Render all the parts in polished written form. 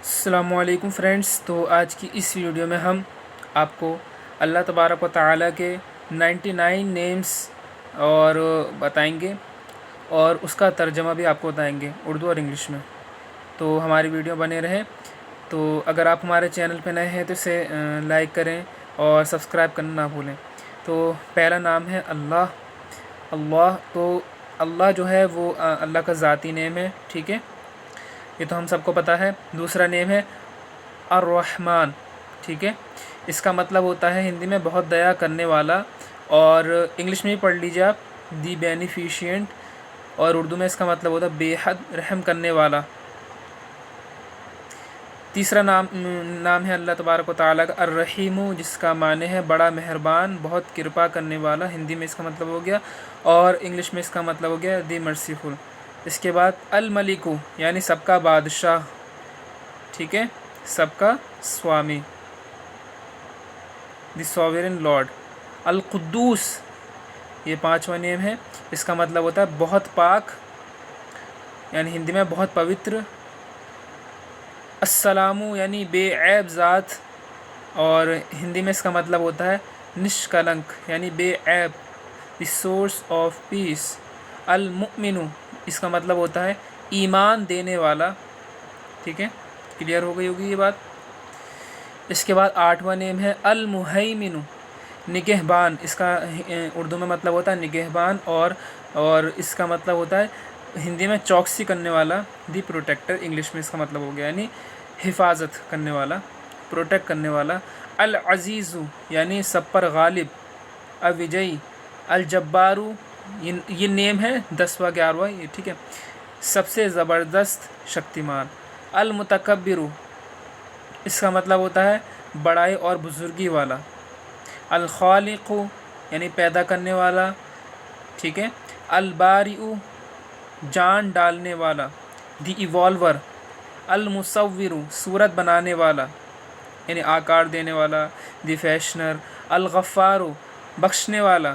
السلام علیکم فرینڈس، تو آج کی اس ویڈیو میں ہم آپ کو اللہ تبارک و تعالیٰ کے 99 نیمز اور بتائیں گے، اور اس کا ترجمہ بھی آپ کو بتائیں گے اردو اور انگلش میں۔ تو ہماری ویڈیو بنے رہیں۔ تو اگر آپ ہمارے چینل پہ نئے ہیں تو اسے لائک کریں اور سبسکرائب کرنا نہ بھولیں۔ تو پہلا نام ہے اللہ۔ اللہ تو اللہ جو ہے وہ اللہ کا ذاتی نیم ہے، ٹھیک ہے، یہ تو ہم سب کو پتہ ہے۔ دوسرا نیم ہے الرحمن، ٹھیک ہے، اس کا مطلب ہوتا ہے ہندی میں بہت دیا کرنے والا، اور انگلش میں بھی پڑھ لیجیے آپ، دی بینیفیشینٹ، اور اردو میں اس کا مطلب ہوتا ہے بے حد رحم کرنے والا۔ تیسرا نام ہے اللہ تبارک و تعالیٰ کا الرحیم، جس کا معنی ہے بڑا مہربان، بہت کرپا کرنے والا، ہندی میں اس کا مطلب ہو گیا، اور انگلش میں اس کا مطلب ہو گیا دی مرسیفل۔ اس کے بعد الملک، یعنی سب کا بادشاہ، ٹھیک ہے، سب کا سوامی، دی سوورن لارڈ۔ القدوس، یہ پانچواں نیم ہے، اس کا مطلب ہوتا ہے بہت پاک، یعنی ہندی میں بہت پوتر۔ السلام، یعنی بے عیب ذات، اور ہندی میں اس کا مطلب ہوتا ہے نشکلنک، یعنی بے عیب، دی سورس آف پیس۔ المؤمن، اس کا مطلب ہوتا ہے ایمان دینے والا، ٹھیک ہے، کلیئر ہو گئی ہوگی یہ بات۔ اس کے بعد آٹھواں نیم ہے المہیمن، نگہبان، اس کا اردو میں مطلب ہوتا ہے نگہبان، اور اس کا مطلب ہوتا ہے ہندی میں چوکسی کرنے والا، دی پروٹیکٹر، انگلش میں اس کا مطلب ہو گیا یعنی حفاظت کرنے والا، پروٹیکٹ کرنے والا۔ العزیز، یعنی سب پر غالب، الوجئی۔ الجبار، یہ نیم ہے 10واں 11واں، یہ ٹھیک ہے، سب سے زبردست، شکتیمان۔ المتکبر، اس کا مطلب ہوتا ہے بڑائی اور بزرگی والا۔ الخالق، یعنی پیدا کرنے والا، ٹھیک ہے۔ البارئ، جان ڈالنے والا، دی ایوالور۔ المصور، صورت بنانے والا، یعنی آکار دینے والا، دی فیشنر۔ الغفار، بخشنے والا،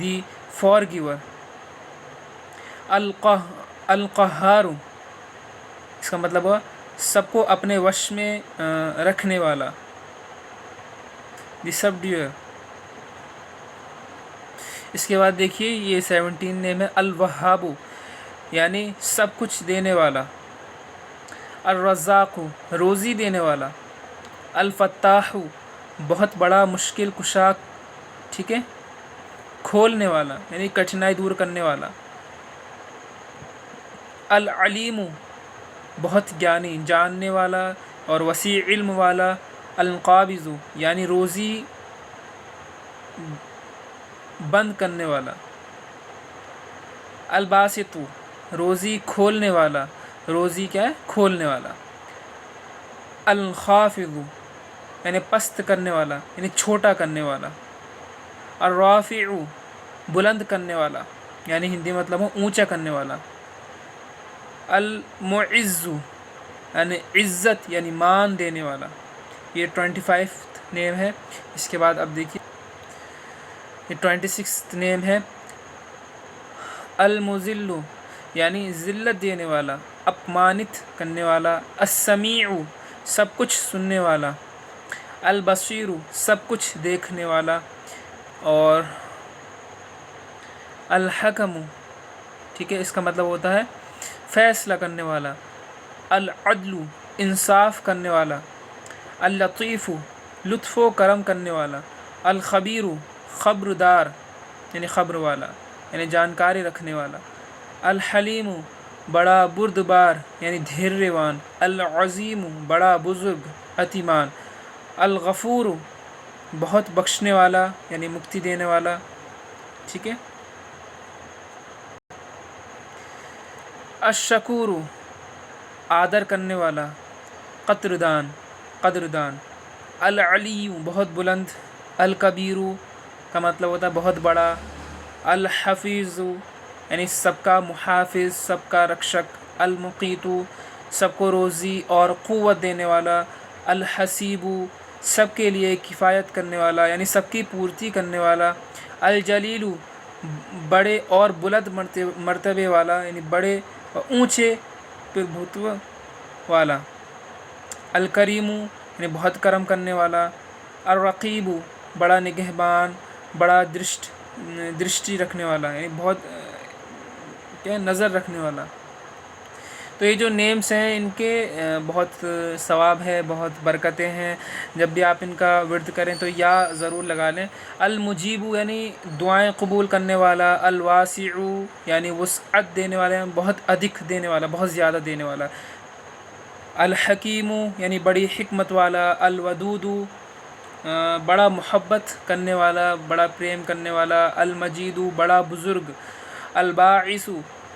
دی فارگیور۔ القہار، اس کا مطلب ہوا سب کو اپنے وش میں رکھنے والا، دی سبڈیور۔ اس کے بعد دیکھیے یہ 17 نیم ہے الوہاب، یعنی سب کچھ دینے والا۔ الرزاق، روزی دینے والا۔ الفتاح، بہت بڑا مشکل کشا، ٹھیک ہے، کھولنے والا، یعنی کٹھنائی دور کرنے والا۔ العلیم، بہت گیانی، جاننے والا اور وسیع علم والا۔ القابض، یعنی روزی بند کرنے والا۔ الباسط، روزی کھولنے والا، روزی کیا ہے، کھولنے والا۔ الخافض، یعنی پست کرنے والا، یعنی چھوٹا کرنے والا۔ الرافع، بلند کرنے والا، یعنی ہندی مطلب ہو اونچا کرنے والا۔ المعز، یعنی عزت یعنی مان دینے والا۔ یہ 25 نیم ہے۔ اس کے بعد اب دیکھیے یہ 26 نیم ہے المذل، یعنی ذلت دینے والا، اپمانت کرنے والا۔ السمیع، سب کچھ سننے والا۔ البصیر، سب کچھ دیکھنے والا، اور الحکم، ٹھیک ہے، اس کا مطلب ہوتا ہے فیصلہ کرنے والا۔ العدل، انصاف کرنے والا۔ اللطیف، لطف و کرم کرنے والا۔ الخبیر، خبردار، یعنی خبر والا، یعنی جانکاری رکھنے والا۔ الحلیم، بڑا بردبار، یعنی دھیریوان۔ العظیم، بڑا بزرگ، عتیمان۔ الغفور، بہت بخشنے والا، یعنی مکتی دینے والا، ٹھیک ہے۔ الشکور، آدر کرنے والا، قدردان۔ العلی، بہت بلند۔ الکبیر کا مطلب ہوتا ہے بہت بڑا۔ الحفیظ، یعنی سب کا محافظ، سب کا رکشک۔ المقیت، سب کو روزی اور قوت دینے والا۔ الحسیب، سب کے لیے کفایت کرنے والا، یعنی سب کی پورتی کرنے والا۔ الجلیل، بڑے اور بلند مرتبے والا، یعنی بڑے اور اونچے پربھوتو والا، الکریم یعنی بہت کرم کرنے والا، الرقیب بڑا نگہبان، بڑا درشٹی رکھنے والا، یعنی بہت کیا نظر رکھنے والا۔ تو یہ جو نیمز ہیں ان کے بہت ثواب ہے، بہت برکتیں ہیں، جب بھی آپ ان کا ورد کریں تو یا ضرور لگا لیں۔ المجیب یعنی دعائیں قبول کرنے والا، الواسع یعنی وسعت دینے والا، بہت ادھک دینے والا، بہت زیادہ دینے والا، الحکیم یعنی بڑی حکمت والا، الودود بڑا محبت کرنے والا، بڑا پریم کرنے والا، المجید بڑا بزرگ، الباعث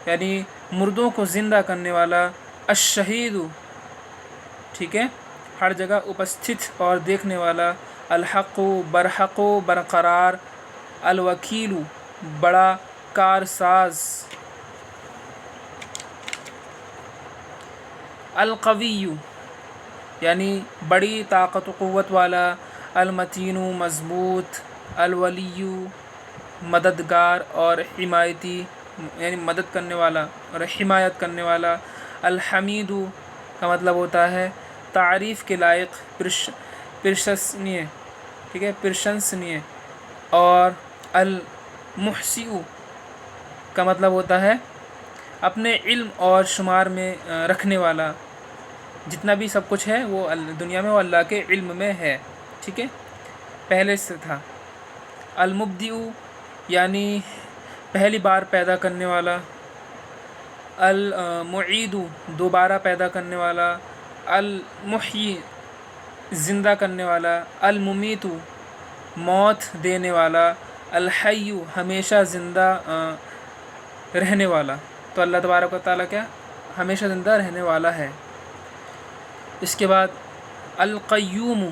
یعنی مردوں کو زندہ کرنے والا، الشہید ٹھیک ہے ہر جگہ اپستھت اور دیکھنے والا، الحق برحق و برقرار، الوکیل بڑا کارساز، القوی یعنی بڑی طاقت و قوت والا، المتین مضبوط، الولی مددگار اور حمایتی یعنی مدد کرنے والا اور حمایت کرنے والا، الحمید کا مطلب ہوتا ہے تعریف کے لائق، پرشنسنیے ٹھیک ہے پرشنسنیے، اور المحصی کا مطلب ہوتا ہے اپنے علم اور شمار میں رکھنے والا، جتنا بھی سب کچھ ہے وہ دنیا میں وہ اللہ کے علم میں ہے، ٹھیک ہے پہلے سے تھا۔ المبدئ یعنی پہلی بار پیدا کرنے والا، المعید دوبارہ پیدا کرنے والا، المحیی زندہ کرنے والا، الممیت موت دینے والا، الحی ہمیشہ زندہ رہنے والا۔ تو اللہ تبارک و تعالیٰ کیا ہمیشہ زندہ رہنے والا ہے۔ اس کے بعد القیوم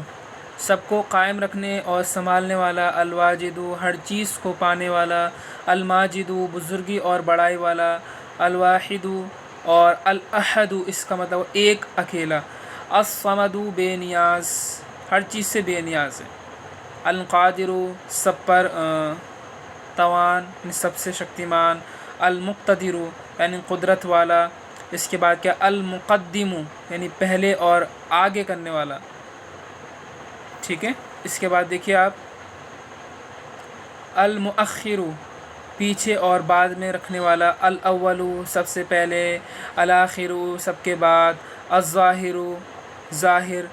سب کو قائم رکھنے اور سنبھالنے والا، الواجد ہر چیز کو پانے والا، الماجد بزرگی اور بڑائی والا، الواحد اور الاحد اس کا مطلب ایک اکیلا، الصمد بے نیاز ہر چیز سے بے نیاز ہے، القادر سب پر توان سب سے شکتیمان، المقتدر یعنی قدرت والا، اس کے بعد کیا المقدم یعنی پہلے اور آگے کرنے والا، ٹھیک ہے اس کے بعد دیکھیے آپ المؤخر پیچھے اور بعد میں رکھنے والا، الاول سب سے پہلے، الآخر سب کے بعد، الظاہر ظاہر،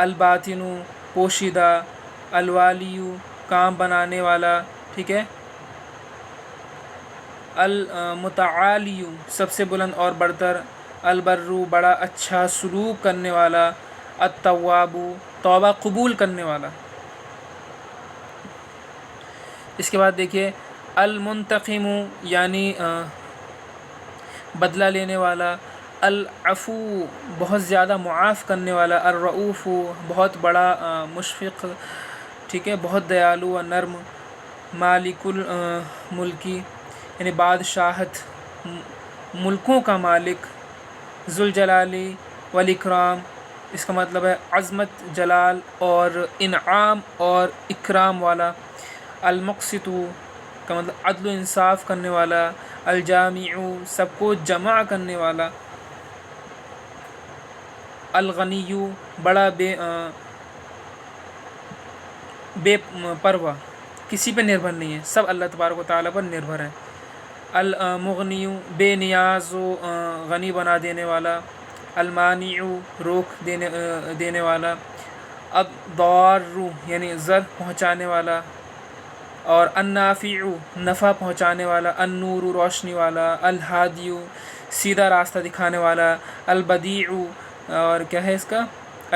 الباطن پوشیدہ، الوالی کام بنانے والا، ٹھیک ہے المتعالی سب سے بلند اور برتر، البر بڑا اچھا سلوک کرنے والا، التواب توبہ قبول کرنے والا۔ اس کے بعد دیکھیے المنتقم یعنی بدلہ لینے والا، العفو بہت زیادہ معاف کرنے والا، الرؤوف بہت بڑا مشفق ٹھیک ہے بہت دیالو و نرم، مالک الملکی یعنی بادشاہت ملکوں کا مالک، ذوالجلال والاکرام اس کا مطلب ہے عظمت جلال اور انعام اور اکرام والا، المقسط کا مطلب عدل و انصاف کرنے والا، الجامع سب کو جمع کرنے والا، الغنی بڑا بے پرواہ کسی پہ نربھر نہیں ہے، سب اللہ تبارک و تعالیٰ پر نربھر ہیں، المغنی بے نیاز و غنی بنا دینے والا، المانع روک دینے والا، الضار یعنی ضر پہنچانے والا، اور النافع نفع پہنچانے والا، النور روشنی والا، الہادی سیدھا راستہ دکھانے والا، البدیع اور کیا ہے اس کا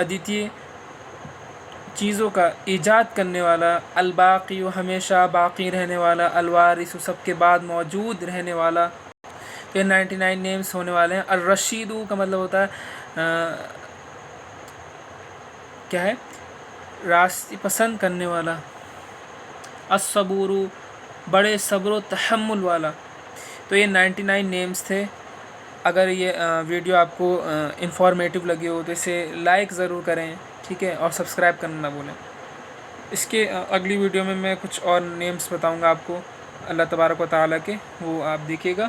ادیتیہ چیزوں کا ایجاد کرنے والا، الباقی ہمیشہ باقی رہنے والا، الوارث سب کے بعد موجود رہنے والا۔ تو یہ 99 نیمز ہونے والے ہیں۔ الرشید کا مطلب ہوتا ہے کیا ہے راستی پسند کرنے والا، الصبور بڑے صبر و تحمل والا۔ تو یہ 99 نیمز تھے۔ اگر یہ ویڈیو آپ کو انفارمیٹیو لگی ہو تو اسے لائک ضرور کریں، ٹھیک ہے، اور سبسکرائب کرنا نہ بھولیں۔ اس کے اگلی ویڈیو میں کچھ اور نیمز بتاؤں گا آپ کو اللہ تبارک و تعالیٰ کے، وہ آپ دیکھیے گا۔